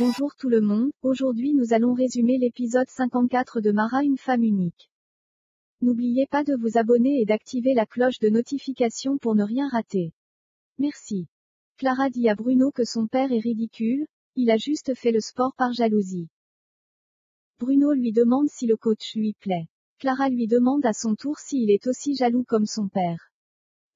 Bonjour tout le monde, aujourd'hui nous allons résumer l'épisode 54 de Mara, une femme unique. N'oubliez pas de vous abonner et d'activer la cloche de notification pour ne rien rater. Merci. Clara dit à Bruno que son père est ridicule, il a juste fait le sport par jalousie. Bruno lui demande si le coach lui plaît. Clara lui demande à son tour s'il est aussi jaloux comme son père.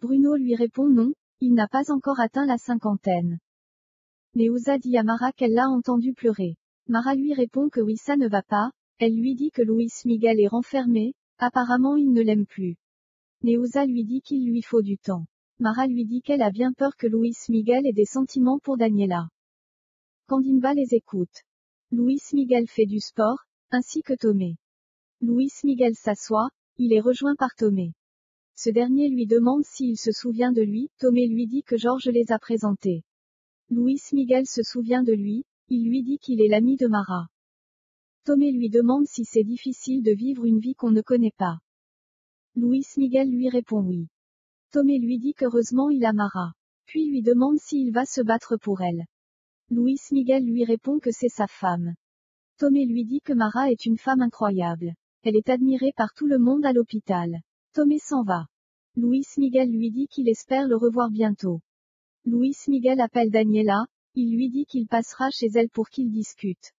Bruno lui répond non, il n'a pas encore atteint la cinquantaine. Neuza dit à Mara qu'elle l'a entendu pleurer. Mara lui répond que oui, ça ne va pas, elle lui dit que Luis Miguel est renfermé, apparemment il ne l'aime plus. Neuza lui dit qu'il lui faut du temps. Mara lui dit qu'elle a bien peur que Luis Miguel ait des sentiments pour Daniela. Candimba les écoute. Luis Miguel fait du sport, ainsi que Tomé. Luis Miguel s'assoit, il est rejoint par Tomé. Ce dernier lui demande s'il se souvient de lui, Tomé lui dit que Georges les a présentés. Luis Miguel se souvient de lui, il lui dit qu'il est l'ami de Mara. Tomé lui demande si c'est difficile de vivre une vie qu'on ne connaît pas. Luis Miguel lui répond oui. Tomé lui dit qu'heureusement il a Mara. Puis lui demande s'il va se battre pour elle. Luis Miguel lui répond que c'est sa femme. Tomé lui dit que Mara est une femme incroyable. Elle est admirée par tout le monde à l'hôpital. Tomé s'en va. Luis Miguel lui dit qu'il espère le revoir bientôt. Luis Miguel appelle Daniela, il lui dit qu'il passera chez elle pour qu'ils discutent.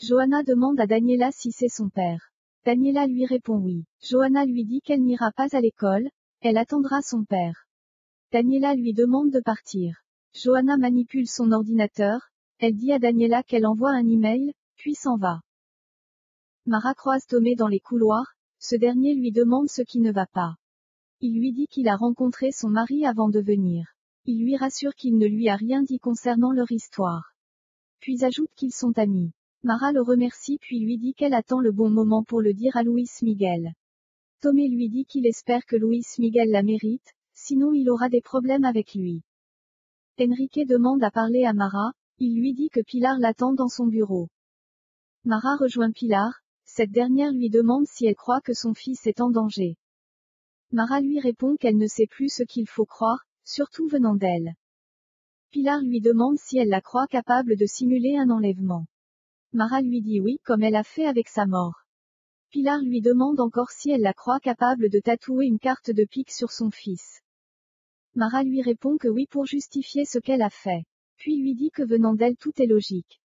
Johanna demande à Daniela si c'est son père. Daniela lui répond oui. Johanna lui dit qu'elle n'ira pas à l'école, elle attendra son père. Daniela lui demande de partir. Johanna manipule son ordinateur, elle dit à Daniela qu'elle envoie un email, puis s'en va. Mara croise Tomé dans les couloirs, ce dernier lui demande ce qui ne va pas. Il lui dit qu'il a rencontré son mari avant de venir. Il lui rassure qu'il ne lui a rien dit concernant leur histoire. Puis ajoute qu'ils sont amis. Mara le remercie puis lui dit qu'elle attend le bon moment pour le dire à Luis Miguel. Tomé lui dit qu'il espère que Luis Miguel la mérite, sinon il aura des problèmes avec lui. Enrique demande à parler à Mara, il lui dit que Pilar l'attend dans son bureau. Mara rejoint Pilar, cette dernière lui demande si elle croit que son fils est en danger. Mara lui répond qu'elle ne sait plus ce qu'il faut croire, surtout venant d'elle. Pilar lui demande si elle la croit capable de simuler un enlèvement. Mara lui dit oui, comme elle a fait avec sa mort. Pilar lui demande encore si elle la croit capable de tatouer une carte de pique sur son fils. Mara lui répond que oui pour justifier ce qu'elle a fait. Puis lui dit que venant d'elle tout est logique.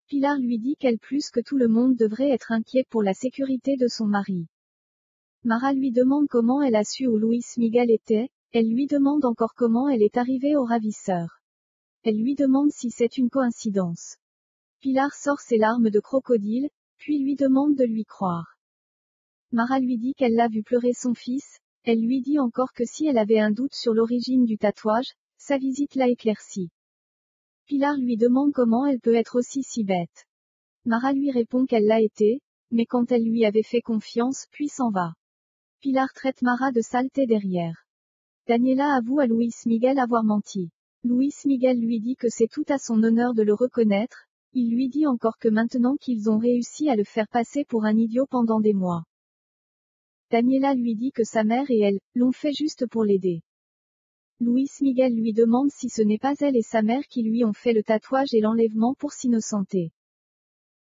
Pilar lui dit qu'elle plus que tout le monde devrait être inquiet pour la sécurité de son mari. Mara lui demande comment elle a su où Luis Miguel était, elle lui demande encore comment elle est arrivée au ravisseur. Elle lui demande si c'est une coïncidence. Pilar sort ses larmes de crocodile, puis lui demande de lui croire. Mara lui dit qu'elle l'a vu pleurer son fils, elle lui dit encore que si elle avait un doute sur l'origine du tatouage, sa visite l'a éclairci. Pilar lui demande comment elle peut être aussi si bête. Mara lui répond qu'elle l'a été, mais quand elle lui avait fait confiance, puis s'en va. Pilar traite Mara de saleté derrière. Daniela avoue à Luis Miguel avoir menti. Luis Miguel lui dit que c'est tout à son honneur de le reconnaître, il lui dit encore que maintenant qu'ils ont réussi à le faire passer pour un idiot pendant des mois. Daniela lui dit que sa mère et elle, l'ont fait juste pour l'aider. Luis Miguel lui demande si ce n'est pas elle et sa mère qui lui ont fait le tatouage et l'enlèvement pour s'innocenter.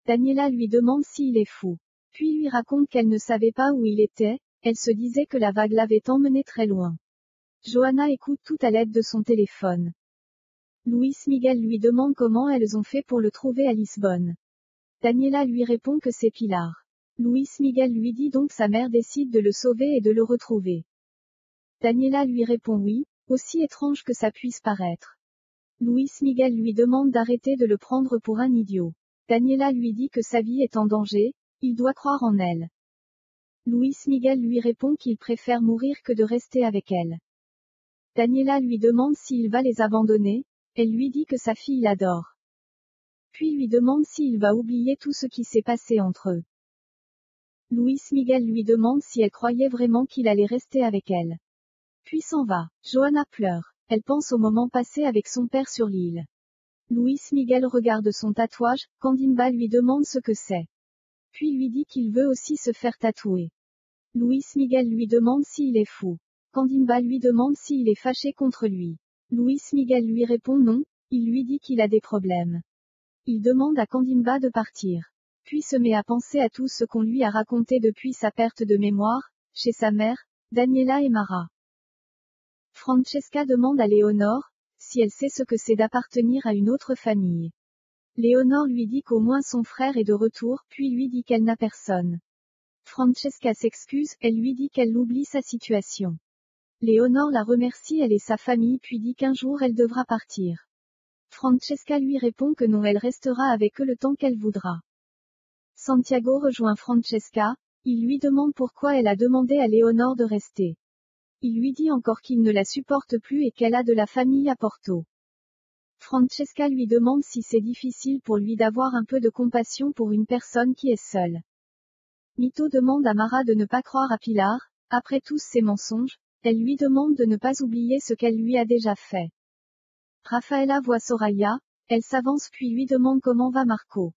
Daniela lui demande s'il est fou. Puis lui raconte qu'elle ne savait pas où il était, elle se disait que la vague l'avait emmené très loin. Johanna écoute tout à l'aide de son téléphone. Luis Miguel lui demande comment elles ont fait pour le trouver à Lisbonne. Daniela lui répond que c'est Pilar. Luis Miguel lui dit donc sa mère décide de le sauver et de le retrouver. Daniela lui répond oui, aussi étrange que ça puisse paraître. Luis Miguel lui demande d'arrêter de le prendre pour un idiot. Daniela lui dit que sa vie est en danger, il doit croire en elle. Luis Miguel lui répond qu'il préfère mourir que de rester avec elle. Daniela lui demande s'il va les abandonner, elle lui dit que sa fille l'adore. Puis lui demande s'il va oublier tout ce qui s'est passé entre eux. Luis Miguel lui demande si elle croyait vraiment qu'il allait rester avec elle. Puis s'en va. Johanna pleure. Elle pense au moment passé avec son père sur l'île. Luis Miguel regarde son tatouage, Candimba lui demande ce que c'est. Puis lui dit qu'il veut aussi se faire tatouer. Luis Miguel lui demande s'il est fou. Candimba lui demande s'il est fâché contre lui. Luis Miguel lui répond non, il lui dit qu'il a des problèmes. Il demande à Kandimba de partir. Puis se met à penser à tout ce qu'on lui a raconté depuis sa perte de mémoire, chez sa mère, Daniela et Mara. Francesca demande à Léonore, si elle sait ce que c'est d'appartenir à une autre famille. Léonore lui dit qu'au moins son frère est de retour, puis lui dit qu'elle n'a personne. Francesca s'excuse, elle lui dit qu'elle oublie sa situation. Léonore la remercie elle et sa famille puis dit qu'un jour elle devra partir. Francesca lui répond que non elle restera avec eux le temps qu'elle voudra. Santiago rejoint Francesca, il lui demande pourquoi elle a demandé à Léonore de rester. Il lui dit encore qu'il ne la supporte plus et qu'elle a de la famille à Porto. Francesca lui demande si c'est difficile pour lui d'avoir un peu de compassion pour une personne qui est seule. Mito demande à Mara de ne pas croire à Pilar, après tous ses mensonges, elle lui demande de ne pas oublier ce qu'elle lui a déjà fait. Rafaela voit Soraya, elle s'avance puis lui demande comment va Marco.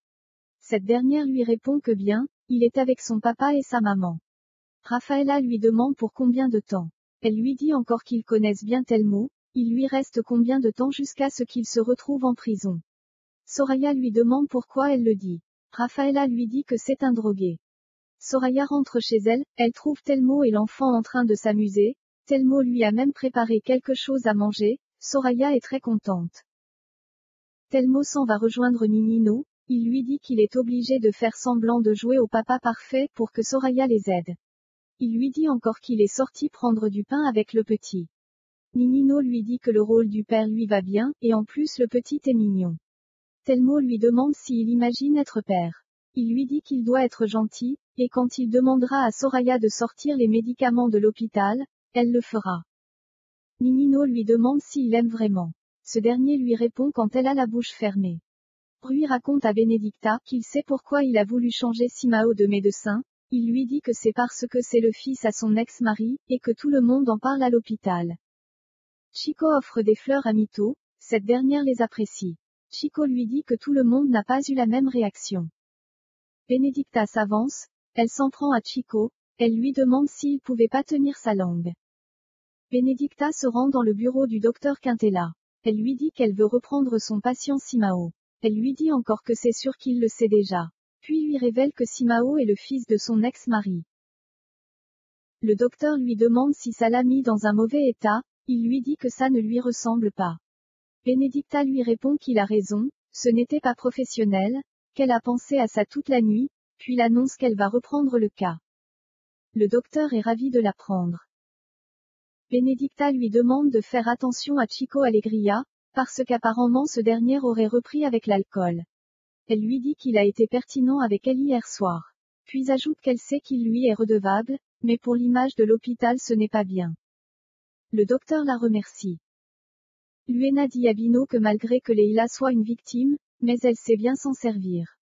Cette dernière lui répond que bien, il est avec son papa et sa maman. Rafaela lui demande pour combien de temps. Elle lui dit encore qu'ils connaissent bien Telmo, il lui reste combien de temps jusqu'à ce qu'il se retrouve en prison. Soraya lui demande pourquoi elle le dit. Rafaela lui dit que c'est un drogué. Soraya rentre chez elle, elle trouve Telmo et l'enfant en train de s'amuser, Telmo lui a même préparé quelque chose à manger, Soraya est très contente. Telmo s'en va rejoindre Ninino, il lui dit qu'il est obligé de faire semblant de jouer au papa parfait pour que Soraya les aide. Il lui dit encore qu'il est sorti prendre du pain avec le petit. Ninino lui dit que le rôle du père lui va bien, et en plus le petit est mignon. Telmo lui demande s'il imagine être père. Il lui dit qu'il doit être gentil, et quand il demandera à Soraya de sortir les médicaments de l'hôpital, elle le fera. Ninino lui demande s'il aime vraiment. Ce dernier lui répond quand elle a la bouche fermée. Rui raconte à Benedicta qu'il sait pourquoi il a voulu changer Simao de médecin, il lui dit que c'est parce que c'est le fils à son ex-mari, et que tout le monde en parle à l'hôpital. Chico offre des fleurs à Mito, cette dernière les apprécie. Chico lui dit que tout le monde n'a pas eu la même réaction. Benedicta s'avance, elle s'en prend à Chico, elle lui demande s'il pouvait pas tenir sa langue. Benedicta se rend dans le bureau du docteur Quintella. Elle lui dit qu'elle veut reprendre son patient Simao. Elle lui dit encore que c'est sûr qu'il le sait déjà. Puis lui révèle que Simao est le fils de son ex-mari. Le docteur lui demande si ça l'a mis dans un mauvais état, il lui dit que ça ne lui ressemble pas. Benedicta lui répond qu'il a raison, ce n'était pas professionnel, qu'elle a pensé à ça toute la nuit, puis l'annonce qu'elle va reprendre le cas. Le docteur est ravi de l'apprendre. Benedicta lui demande de faire attention à Chico Alegria, parce qu'apparemment ce dernier aurait repris avec l'alcool. Elle lui dit qu'il a été pertinent avec elle hier soir. Puis ajoute qu'elle sait qu'il lui est redevable, mais pour l'image de l'hôpital ce n'est pas bien. Le docteur la remercie. Luena dit à Bino que malgré que Leila soit une victime, mais elle sait bien s'en servir.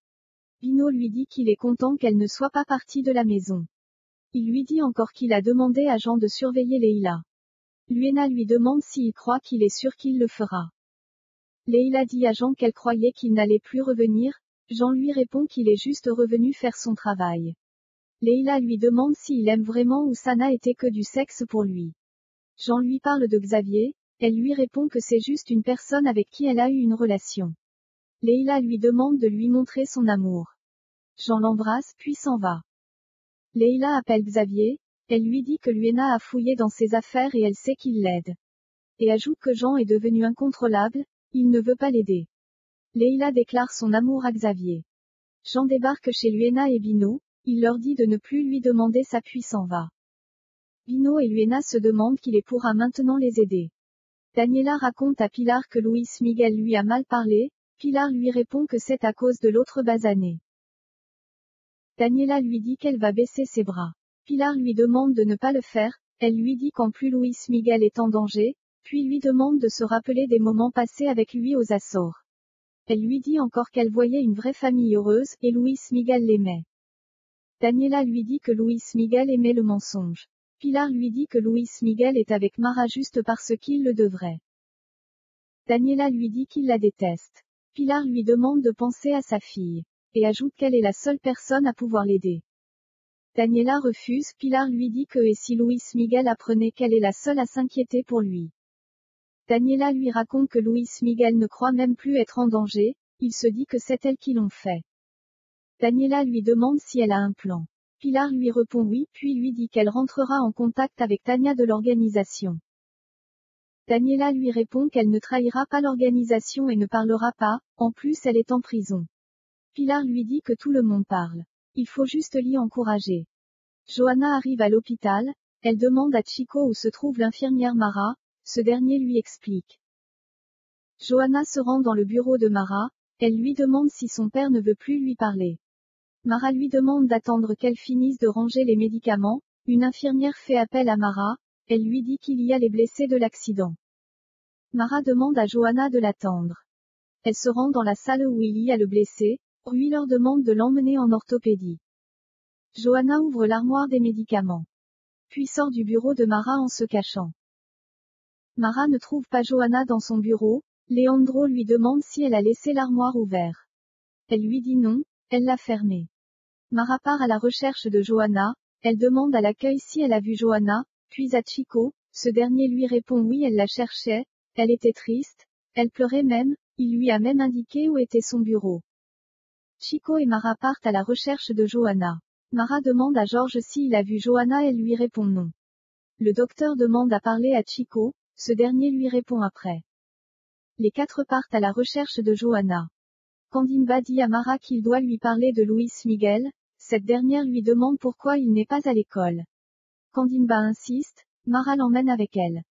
Bino lui dit qu'il est content qu'elle ne soit pas partie de la maison. Il lui dit encore qu'il a demandé à Jean de surveiller Leila. Luena lui demande s'il croit qu'il est sûr qu'il le fera. Leila dit à Jean qu'elle croyait qu'il n'allait plus revenir, Jean lui répond qu'il est juste revenu faire son travail. Leila lui demande s'il aime vraiment ou ça n'a été que du sexe pour lui. Jean lui parle de Xavier, elle lui répond que c'est juste une personne avec qui elle a eu une relation. Leila lui demande de lui montrer son amour. Jean l'embrasse puis s'en va. Leila appelle Xavier, elle lui dit que Luena a fouillé dans ses affaires et elle sait qu'il l'aide. Et ajoute que Jean est devenu incontrôlable, il ne veut pas l'aider. Leila déclare son amour à Xavier. Jean débarque chez Luena et Bino, il leur dit de ne plus lui demander ça puis s'en va. Bino et Luena se demandent qu'il pourra maintenant les aider. Daniela raconte à Pilar que Luis Miguel lui a mal parlé, Pilar lui répond que c'est à cause de l'autre basané. Daniela lui dit qu'elle va baisser ses bras. Pilar lui demande de ne pas le faire, elle lui dit qu'en plus Luis Miguel est en danger, puis lui demande de se rappeler des moments passés avec lui aux Açores. Elle lui dit encore qu'elle voyait une vraie famille heureuse, et Luis Miguel l'aimait. Daniela lui dit que Luis Miguel aimait le mensonge. Pilar lui dit que Luis Miguel est avec Mara juste parce qu'il le devrait. Daniela lui dit qu'il la déteste. Pilar lui demande de penser à sa fille. Et ajoute qu'elle est la seule personne à pouvoir l'aider. Daniela refuse, Pilar lui dit que et si Luis Miguel apprenait qu'elle est la seule à s'inquiéter pour lui. Daniela lui raconte que Luis Miguel ne croit même plus être en danger, il se dit que c'est elles qui l'ont fait. Daniela lui demande si elle a un plan. Pilar lui répond oui, puis lui dit qu'elle rentrera en contact avec Tania de l'organisation. Daniela lui répond qu'elle ne trahira pas l'organisation et ne parlera pas, en plus elle est en prison. Pilar lui dit que tout le monde parle. Il faut juste l'y encourager. Johanna arrive à l'hôpital, elle demande à Chico où se trouve l'infirmière Mara, ce dernier lui explique. Johanna se rend dans le bureau de Mara, elle lui demande si son père ne veut plus lui parler. Mara lui demande d'attendre qu'elle finisse de ranger les médicaments, une infirmière fait appel à Mara, elle lui dit qu'il y a les blessés de l'accident. Mara demande à Johanna de l'attendre. Elle se rend dans la salle où il y a le blessé, lui leur demande de l'emmener en orthopédie. Johanna ouvre l'armoire des médicaments. Puis sort du bureau de Mara en se cachant. Mara ne trouve pas Johanna dans son bureau, Leandro lui demande si elle a laissé l'armoire ouverte. Elle lui dit non, elle l'a fermée. Mara part à la recherche de Johanna, elle demande à l'accueil si elle a vu Johanna, puis à Chico, ce dernier lui répond oui elle la cherchait, elle était triste, elle pleurait même, il lui a même indiqué où était son bureau. Chico et Mara partent à la recherche de Johanna. Mara demande à Georges s'il a vu Johanna, elle lui répond non. Le docteur demande à parler à Chico, ce dernier lui répond après. Les quatre partent à la recherche de Johanna. Candimba dit à Mara qu'il doit lui parler de Luis Miguel, cette dernière lui demande pourquoi il n'est pas à l'école. Candimba insiste, Mara l'emmène avec elle.